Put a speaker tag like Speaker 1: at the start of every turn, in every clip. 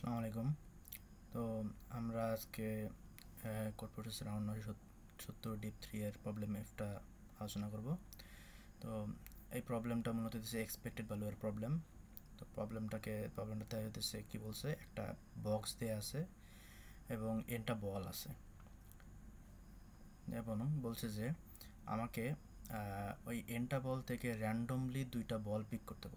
Speaker 1: আসসালামু আলাইকুম। তো আমরা আজকে কোড প্রসেস রাউন্ড 970 ডিপ 3 এর প্রবলেম এফটা আলোচনা করব। তো এই প্রবলেমটা মূলত হচ্ছে এক্সপেক্টেড ভ্যালু এর প্রবলেম। তো প্রবলেমটাতে হচ্ছে কি বলছে, একটা বক্স দেয়া আছে এবং এনটা বল আছে এবং বলছে যে আমাকে ওই এনটা বল থেকে র্যান্ডমলি দুইটা বল পিক করতে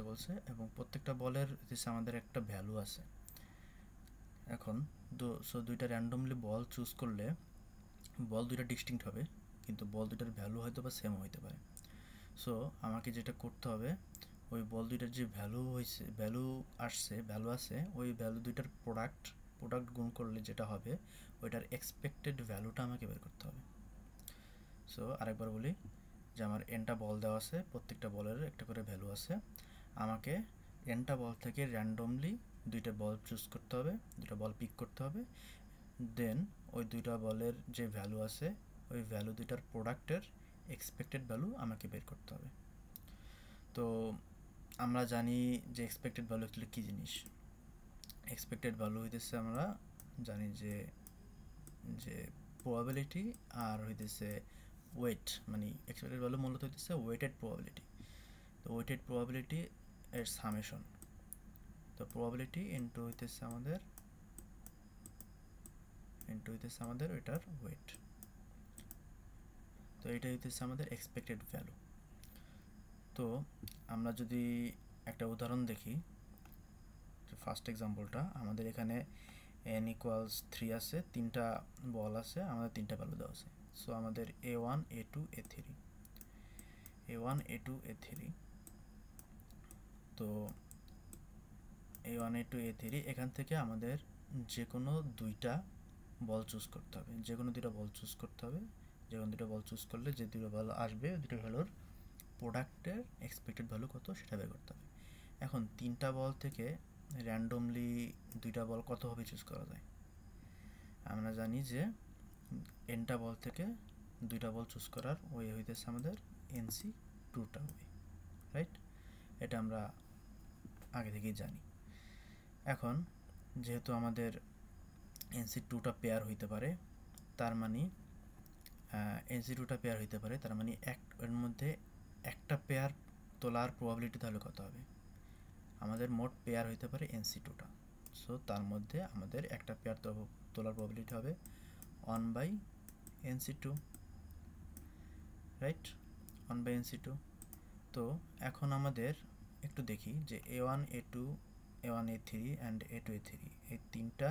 Speaker 1: বলছে এবং প্রত্যেকটা বলের আমাদের একটা ভ্যালু আছে। এখন দুইটা র্যান্ডমলি বল চুজ করলে বল দুইটা ডিস্টিংক্ট হবে, কিন্তু বল দুইটার ভ্যালু হয়তো বা সেম হইতে পারে। সো আমাকে যেটা করতে হবে, ওই বল দুইটার যে ভ্যালু আছে, ওই ভ্যালু দুইটার প্রোডাক্ট গুণ করলে যেটা হবে ওইটার এক্সপেক্টেড ভ্যালুটা আমাকে বের করতে হবে। সো আরেকবার বলি যে আমার এনটা বল দেওয়া আছে, প্রত্যেকটা বলের একটা করে ভ্যালু আছে। আমাকে এনটা বল থেকে র্যান্ডমলি দুইটা বল চুজ করতে হবে, দুইটা বল পিক করতে হবে। দেন ওই দুইটা বলের যে ভ্যালু আছে, ওই ভ্যালু দুইটার প্রোডাক্টের এক্সপেক্টেড ভ্যালু আমাকে বের করতে হবে। তো আমরা জানি যে এক্সপেক্টেড ভ্যালু আসলে কী জিনিস। এক্সপেক্টেড ভ্যালু হইতেছে, আমরা জানি যে যে প্রবাবিলিটি আর হইতেছে ওয়েট, মানে এক্সপেক্টেড ভ্যালু মূলত হইতেছে ওয়েটেড প্রবাবিলিটি। তো ওয়েটেড প্রবাবিলিটি এর সামেশন। তো প্রবাবিলিটি ইনটু হইতেছে আমাদের ওইটার ওয়েট। তো এটা হইতেছে আমাদের এক্সপেক্টেড ভ্যালু। তো আমরা যদি একটা উদাহরণ দেখি, ফার্স্ট এক্সাম্পলটা, আমাদের এখানে n ইকুয়ালস 3 আছে, তিনটা বল আছে, আমাদের তিনটা ভ্যালু দেওয়া আছে। সো আমাদের a1 a2 a3 তো a1 a2 a3 এখান থেকে আমাদের যে কোনো দুইটা বল চুজ করতে হবে, যে কোনো দুইটা বল চুজ করলে যে দুটো বল আসবে, দুটো ভ্যালুর প্রোডাক্টের এক্সপেক্টেড ভ্যালু কত সেটা বের করতে হবে। এখন তিনটা বল থেকে র্যান্ডমলি দুইটা বল কতভাবে চুজ করা যায়? আমরা জানি যে এনটা বল থেকে দুইটা বল চুজ করার ওয়ে হইতেছে আমাদের এনসি টুটা ওয়ে, রাইট? এটা আমরা আগে থেকেই জানি। এখন যেহেতু আমাদের এনসি টুটা পেয়ার হইতে পারে, তার মানে এর মধ্যে একটা পেয়ার তোলার প্রবাবিলিটি তাহলে কত হবে? আমাদের মোট পেয়ার হইতে পারে এনসি টুটা। সো তার মধ্যে আমাদের একটা পেয়ার তোলার প্রবাবিলিটি হবে 1/nc2, রাইট? 1/nc2। তো এখন আমাদের একটু দেখি যে a1 a2 a1 a3 and a2 a3 এই তিনটা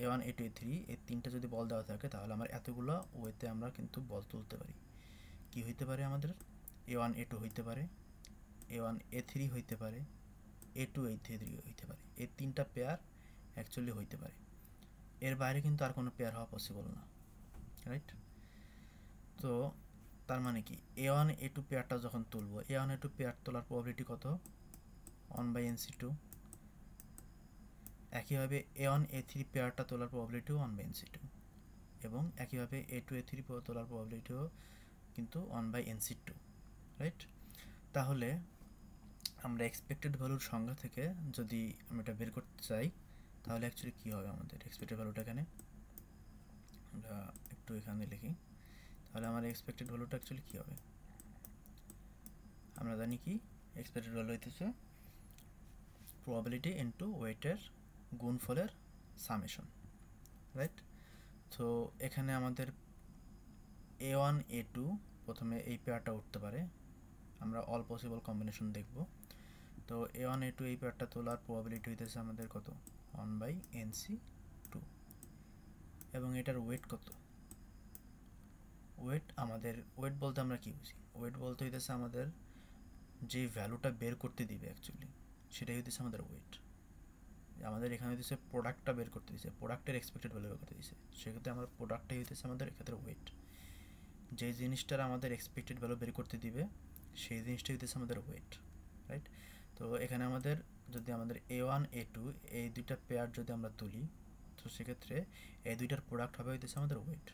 Speaker 1: a1 a2 a3 এই তিনটা যদি বল দেওয়া থাকে, তাহলে আমার এতগুলো ওয়েতে আমরা কিন্তু বল তুলতে পারি। কি হইতে পারে? আমাদের a1 a2 হইতে পারে, a1 a3 হইতে পারে, a2 a3 হইতে পারে। এই তিনটা পেয়ার অ্যাকচুয়ালি হইতে পারে, এর বাইরে কিন্তু আর কোনো পেয়ার হওয়া পসিবল না, রাইট? তো তার মানে কি, a1 a2 পেয়ারটা যখন তুলবো, a1 a2 পেয়ার তোলার প্রবাবিলিটি কত? 1/nc2। একইভাবে a1 a3 পেয়ারটা তোলার প্রবাবিলিটিও 1/nc2, এবং একইভাবে a2 a3 তোলার প্রবাবিলিটিও কিন্তু 1/nc2, রাইট? তাহলে আমরা এক্সপেক্টেড ভ্যালুর সংখ্যা থেকে যদি আমি এটা বের করতে চাই, তাহলে অ্যাকচুয়ালি কী হবে? আমাদের এক্সপেক্টেড ভ্যালুটা এখানে আমরা একটু এখানে লিখি, তাহলে আমার এক্সপেক্টেড ভ্যালুটা অ্যাকচুয়ালি কী হবে? আমরা জানি কি এক্সপেক্টেড ভ্যালু হইতেছে প্রবাবিলিটি ইনটু ওয়েটের গুণফলের সামেশন, রাইট? তো এখানে আমাদের a1 a2 প্রথমে এই পেয়ারটা উঠতে পারে, আমরা অল পসিবল কম্বিনেশন দেখব। তো a1 a2 এই পেয়ারটা তোলার প্রবাবিলিটি হইতেছে আমাদের কত? 1/nc2। এবং এটার ওয়েট কত? ওয়েট বলতে আমরা কি বুঝি? ওয়েট বলতে হইতেছে আমাদের যে ভ্যালুটা বের করতে দিবে অ্যাকচুয়ালি, সেটাই হইতেছে আমাদের ওয়েট। আমাদের এখানে হইতেছে প্রোডাক্টটা বের করতে দিছে, প্রোডাক্টের এক্সপেক্টেড ভ্যালু বের করতে দিছে, সেক্ষেত্রে আমার প্রোডাক্টটাই হইতেছে আমাদের এক্ষেত্রে ওয়েট। যে জিনিসটার আমাদের এক্সপেক্টেড ভ্যালু বের করতে দিবে সেই জিনিসটা হইতেছে আমাদের ওয়েট, রাইট? তো এখানে আমাদের যদি আমাদের a1 a2 এই দুইটা পেয়ার যদি আমরা তুলি, তো সেক্ষেত্রে এই দুইটার প্রোডাক্ট হবে হইতেছে আমাদের ওয়েট।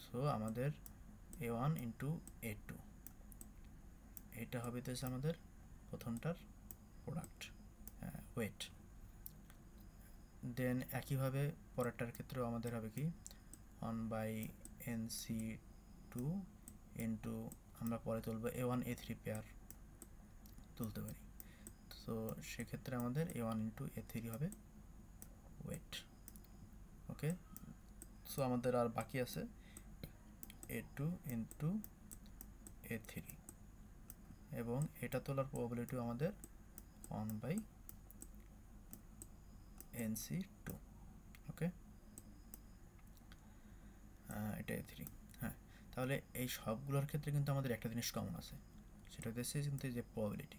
Speaker 1: সো আমাদের a1 ইন্টু a2 এটা হবে হইতেছে আমাদের প্রথমটার প্রোডাক্ট ওয়েট। দেন একইভাবে পরেরটার ক্ষেত্রেও আমাদের হবে কি 1/nc2 ইন্টু আমরা পরে তুলব a1 a3 পেয়ার তুলতে পারি। তো সেক্ষেত্রে আমাদের a1 ইন্টু a3 হবে ওয়েট। ওকে, সো আমাদের আর বাকি আছে a2 ইন্টু a3 এবং এটা তোলার প্রবাবিলিটি আমাদের 1/nc2। ওকে, এটা a3। হ্যাঁ, তাহলে এই সবগুলোর ক্ষেত্রে কিন্তু আমাদের একটা জিনিস কমন আছে, সেটা হচ্ছে কিন্তু যে প্রবাবিলিটি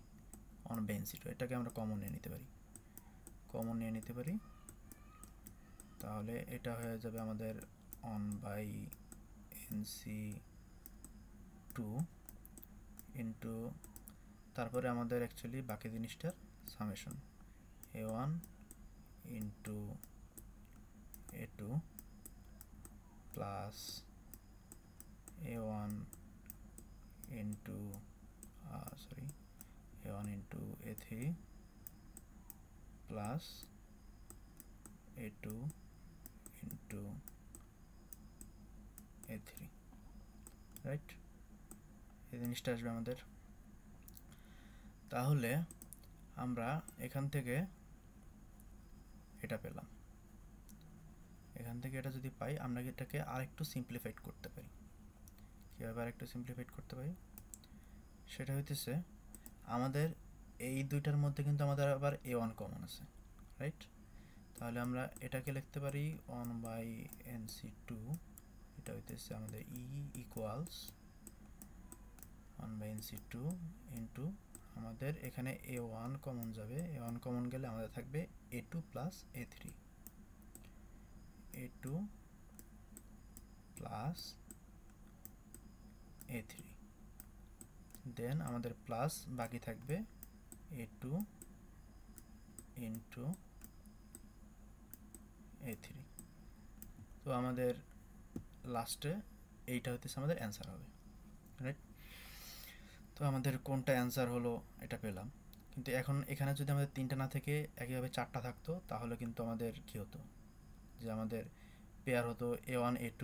Speaker 1: 1/nc2, এটাকে আমরা কমন নিয়ে নিতে পারি। তাহলে এটা হয়ে যাবে আমাদের 1/nc2 ইন্টু তারপরে আমাদের অ্যাকচুয়ালি বাকি জিনিসটার summation a1 into a2 plus a1 into a1 into a3 plus a2 into a3, right? এই জিনিসটা আসবে আমাদের। তাহলে আমরা এখান থেকে এটা পেলাম, এখান থেকে এটা যদি পাই আমরা এটাকে আরেকটু সিম্পলিফাইড করতে পারি। কীভাবে আরেকটু সিম্পলিফাইড করতে পারি সেটা হইতেছে আমাদের এই দুইটার মধ্যে কিন্তু আমাদের আবার a1 কমন আছে, রাইট? তাহলে আমরা এটাকে লিখতে পারি 1/nc2, এটা হইতেছে আমাদের e ইকুয়ালস 1/nc2 ইন্টু আমাদের এখানে a1 কমন যাবে, a1 কমন গেলে আমাদের থাকবে a2 plus a3, a2 plus a3, দেন আমাদের প্লাস বাকি থাকবে a2 ইন্টু a3। তো আমাদের লাস্টে এইটা হইতেছে আমাদের অ্যান্সার হবে, রাইট? তো আমাদের কোনটা অ্যান্সার হলো এটা পেলাম, কিন্তু এখন এখানে যদি আমাদের তিনটা না থেকে একইভাবে চারটা থাকতো তাহলে কিন্তু আমাদের কী হতো, যে আমাদের পেয়ার হতো a1 a2,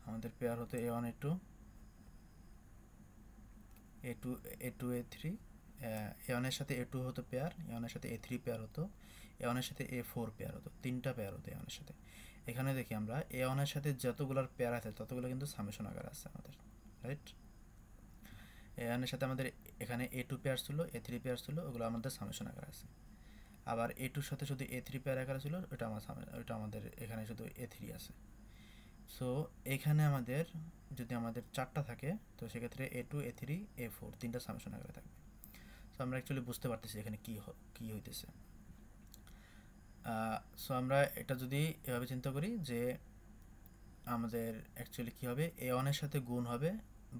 Speaker 1: আমাদের পেয়ার হতো a1 a2 a2 a3, a1 এর সাথে a2 হতো পেয়ার, a1 এর সাথে a3 পেয়ার হতো, a1 এর সাথে a4 পেয়ার হতো, তিনটা পেয়ার হতো a1 এর সাথে। এখানে দেখি আমরা a1 এর সাথে যতগুলোর পেয়ার আছে ততগুলো কিন্তু সামেশন আকারে আছে আমাদের, রাইট? a1 এর সাথে আমাদের এখানে a2 পেয়ার ছিল, a3 পেয়ার ছিল, ওগুলো আমাদের সামেশন আকারে আছে। আবার a2 এর সাথে শুধু a3 পেয়ার আকারে ছিল, ওটা আমাদের এখানে শুধু a3 আছে। সো এখানে আমাদের যদি আমাদের চারটা থাকে তো সেক্ষেত্রে a2 a3 a4 তিনটা সামেশন আকারে থাকবে। সো আমরা অ্যাকচুয়ালি বুঝতে পারতেছি এখানে কী হইতেছে। সো আমরা এটা যদি এভাবে চিন্তা করি যে আমাদের অ্যাকচুয়ালি কী হবে, a1 এর সাথে গুণ হবে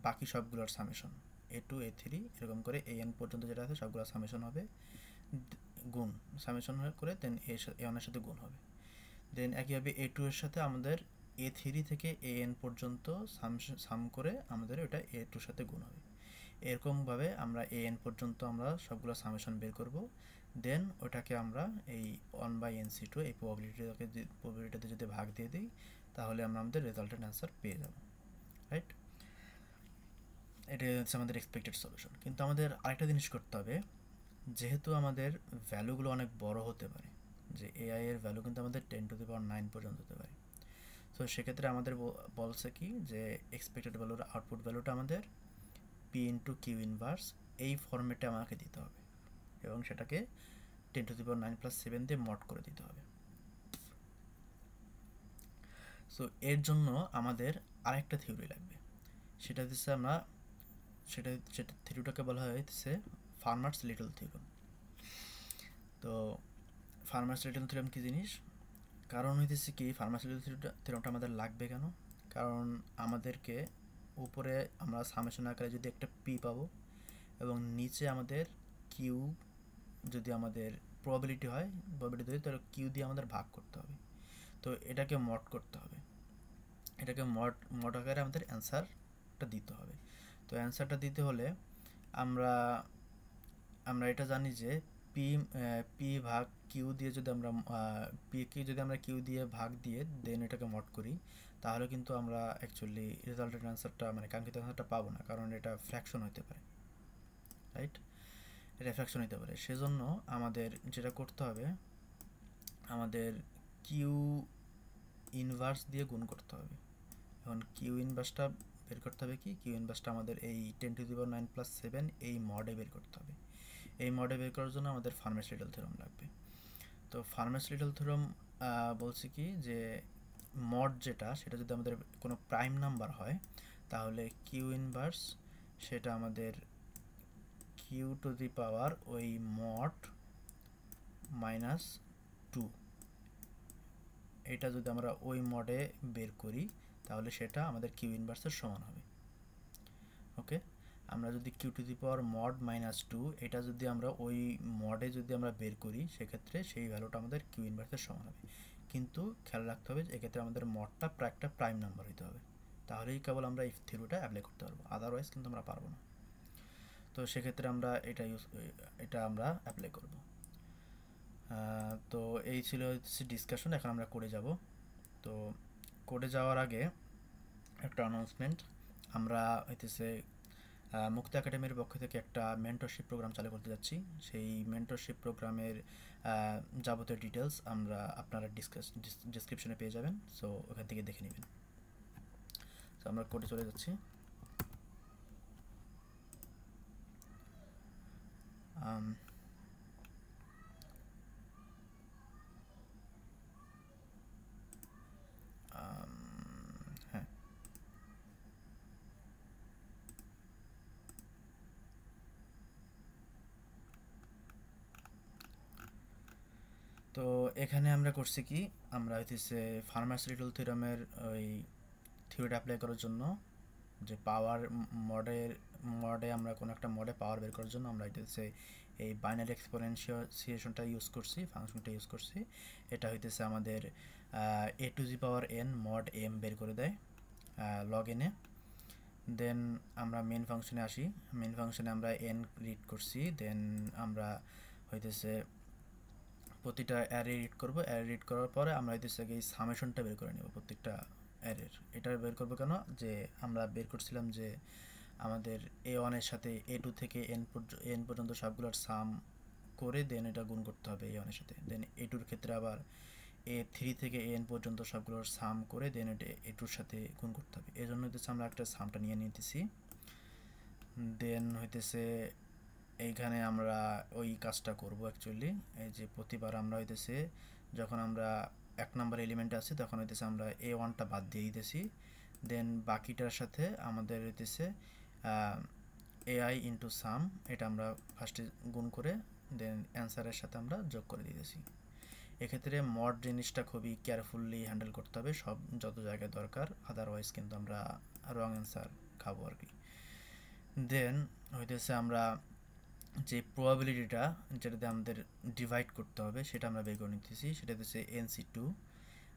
Speaker 1: বাকি সবগুলোর সামেশন, a2 a3 এরকম করে an পর্যন্ত যেটা আছে সবগুলোর সামেশন হবে, গুণ সামেশন করে দেন a1 এর সাথে গুণ হবে। দেন একইভাবে a2 এর সাথে আমাদের a3 থেকে an পর্যন্ত সাম করে আমাদের ওটা a2 এর সাথে গুণ হবে। এরকমভাবে আমরা an পর্যন্ত আমরা সবগুলো সামেশন বের করব, দেন ওটাকে আমরা এই 1/nc2 এই প্রবাবিলিটিতে যদি ভাগ দিয়ে দিই তাহলে আমরা আমাদের রেজাল্টেড অ্যান্সার পেয়ে যাব, রাইট? এটা হচ্ছে আমাদের এক্সপেক্টেড সলিউশন। কিন্তু আমাদের আরেকটা জিনিস করতে হবে, যেহেতু আমাদের ভ্যালুগুলো অনেক বড় হতে পারে, যে এআই এর ভ্যালু কিন্তু আমাদের 10⁹ পর্যন্ত হতে পারে। তো সেক্ষেত্রে আমাদের বলছে কি যে এক্সপেক্টেড ভ্যালুর আউটপুট ভ্যালুটা আমাদের পি ইন্টু কিউ ইনভার্স এই ফর্মেটে আমাকে দিতে হবে এবং সেটাকে 10⁻৯+7 দিয়ে মড করে দিতে হবে। সো এর জন্য আমাদের আরেকটা থিওরি লাগবে, সেটা হচ্ছে সেটা থিওরিটাকে বলা হয়েছে ফার্মার্স লিটল থিওরাম। তো ফার্মার্স লিটল থিওরাম কী জিনিস? কারণ হইতেছে কি ফার্মার্স লিটল থিওরামটা আমাদের লাগবে কেন? কারণ আমাদেরকে উপরে আমরা সামেশন আকারে যদি একটা পি পাবো এবং নিচে আমাদের কিউ যদি আমাদের প্রবাবিলিটি হয় তাহলে কিউ দিয়ে আমাদের ভাগ করতে হবে। তো এটাকে মড করতে হবে, এটাকে মড আকারে আমাদের অ্যান্সারটা দিতে হবে। তো অ্যান্সারটা দিতে হলে আমরা আমরা এটা জানি যে পি পি ভাগ কিউ দিয়ে যদি আমরা পি কে যদি আমরা কিউ দিয়ে ভাগ দিয়ে দেন এটাকে মড করি, তাহলে কিন্তু আমরা অ্যাকচুয়ালি রেজাল্টেড অ্যান্সারটা মানে কাঙ্ক্ষিত অ্যান্সারটা পাবো না, কারণ এটা ফ্র্যাকশন হতে পারে, রাইট? এটা ফ্র্যাকশন হতে পারে। সেজন্য আমাদের যেটা করতে হবে, আমাদের কিউ ইনভার্স দিয়ে গুণ করতে হবে। এখন কিউ ইনভার্সটা বের করতে হবে কি, কিউ ইনভার্সটা আমাদের এই 10⁻৯ + 7 এই মডে বের করতে হবে। এই মডে বের করার জন্য আমাদের ফার্মাস-লিটল থিওরেম লাগবে। তো ফার্মাস-লিটল থিওরেম বলছে কি যে মড যেটা, সেটা যদি আমাদের কোনো প্রাইম নাম্বার হয়, তাহলে কিউ ইনভার্স সেটা আমাদের কিউ টু দি পাওয়ার ওই মড -2, এটা যদি আমরা ওই মডে বের করি তাহলে সেটা আমাদের কিউ ইনভার্সের সমান হবে। ওকে, আমরা যদি Q to the power mod -2 এটা যদি আমরা ওই মডে যদি আমরা বের করি, সেক্ষেত্রে সেই ভ্যালুটা আমাদের কিউ ইনভার্সের সমান হবে। কিন্তু খেয়াল রাখতে হবে যে এক্ষেত্রে আমাদের মডটা একটা প্রাইম নাম্বার হতে হবে, তাহলেই কেবল আমরা এই থিওরিটা অ্যাপ্লাই করতে পারবো, আদারওয়াইজ কিন্তু আমরা পারবো না। তো সেক্ষেত্রে আমরা এটা আমরা অ্যাপ্লাই করব। তো এই ছিল হচ্ছে ডিসকাশন। এখন আমরা কোডে যাব। তো কোডে যাওয়ার আগে একটা অ্যানাউন্সমেন্ট, আমরা হইতেছে মুক্ত একাডেমির পক্ষ থেকে একটা মেন্টরশিপ প্রোগ্রাম চালু করতে যাচ্ছি। সেই মেন্টরশিপ প্রোগ্রামের যাবতীয় ডিটেলস আপনারা ডিসক্রিপশনে পেয়ে যাবেন, সো ওখান থেকে দেখে নেবেন। তো আমরা কোডে চলে যাচ্ছি। হ্যাঁ, তো এখানে আমরা করছি কি, আমরা হইতেছে ফার্মাস-লিটল থিওরেমের ওই থিওরিটা অ্যাপ্লাই করার জন্য যে পাওয়ার মডে আমরা কোনো একটা মডে পাওয়ার বের করার জন্য আমরা হইতেছে এই বাইনারি এক্সপোনেনশিয়েশনটা ইউজ করছি, ফাংশনটা ইউজ করছি। এটা হইতেছে আমাদের a two the power n mod m বের করে দেয় log n এ। দেন আমরা মেন ফাংশনে আসি। মেন ফাংশনে আমরা n রিড করছি, দেন আমরা হইতেছে প্রতিটা অ্যারে রিড করব। অ্যারে রিড করার পরে আমরা হইতেছে এই সামেশনটা বের করে নেব প্রত্যেকটা অ্যারের। এটা বের করব কেন, যে আমরা বের করছিলাম যে আমাদের a1 এর সাথে a2 থেকে n পর্যন্ত সবগুলোর সাম করে দেন এটা গুণ করতে হবে a1 এর সাথে। দেন a2 এর ক্ষেত্রে আবার a3 থেকে an পর্যন্ত সবগুলোর সাম করে দেন এটা a2 এর সাথে গুণ করতে হবে। এই জন্য হইতেছে আমরা একটা সামটা নিয়ে নিতেছি। দেন হইতেছে এইখানে আমরা ওই কাজটা করব অ্যাকচুয়ালি। এই যে প্রতিবার আমরা হইতেছে যখন আমরা 1 নাম্বার এলিমেন্টে আছি তখন হইতেছে আমরা a1টা বাদ দিয়ে দিতেছি। দেন বাকিটার সাথে আমাদের হইতেছে ai ইন্টু সাম, এটা আমরা ফার্স্টে গুণ করে দেন অ্যান্সারের সাথে আমরা যোগ করে দিতেছি। এক্ষেত্রে মড জিনিসটা খুবই কেয়ারফুলি হ্যান্ডেল করতে হবে সব যত জায়গায় দরকার, আদারওয়াইজ কিন্তু আমরা রং অ্যান্সার খাবো আর কি। দেন হইতেছে আমরা যে প্রবাবিলিটিটা যেটাতে আমাদের ডিভাইড করতে হবে সেটা আমরা বের করে নিতেছি, সেটা হচ্ছে nc2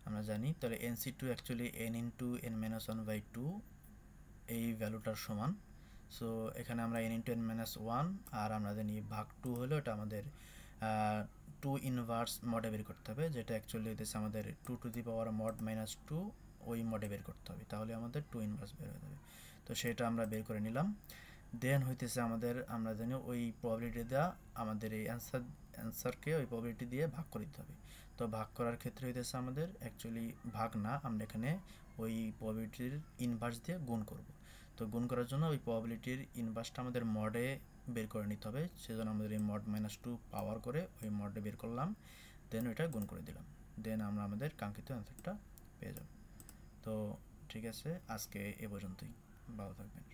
Speaker 1: আমরা জানি। তাহলে nc2 actually n into n-1/2 এই ভ্যালুটার সমান। সো এখানে আমরা n ইন্টু n-1 আর আমরা জানি ভাগ 2 হলো এটা আমাদের 2 ইনভার্স মডে বের করতে হবে, যেটা অ্যাকচুয়ালি হইতেছে আমাদের 2 টু দি পাওয়ার মড -2 ওই মডে বের করতে হবে, তাহলে আমাদের 2 ইনভার্স বের হয়ে যাবে। তো সেটা আমরা বের করে নিলাম। দেন হইতেছে আমরা জানি ওই প্রবাবিলিটি দেওয়া আমাদের এই অ্যান্সারকে ওই প্রবাবিলিটি দিয়ে ভাগ করে দিতে হবে। তো ভাগ করার ক্ষেত্রে হইতেছে আমাদের অ্যাকচুয়ালি ভাগ না, আমরা এখানে ওই প্রবাবিলিটির ইনভার্স দিয়ে গুণ করব। তো গুণ করার জন্য ওই প্রবাবিলিটির ইনভার্সটা আমাদের মডে বের করে নিতে হবে, সেজন্য আমাদের এই মড -2 পাওয়ার করে ওই মডে বের করলাম, দেন ওইটা গুণ করে দিলাম, দেন আমরা আমাদের কাঙ্ক্ষিত অ্যান্সারটা পেয়ে যাব। তো ঠিক আছে, আজকে এ পর্যন্তই, ভালো থাকবেন।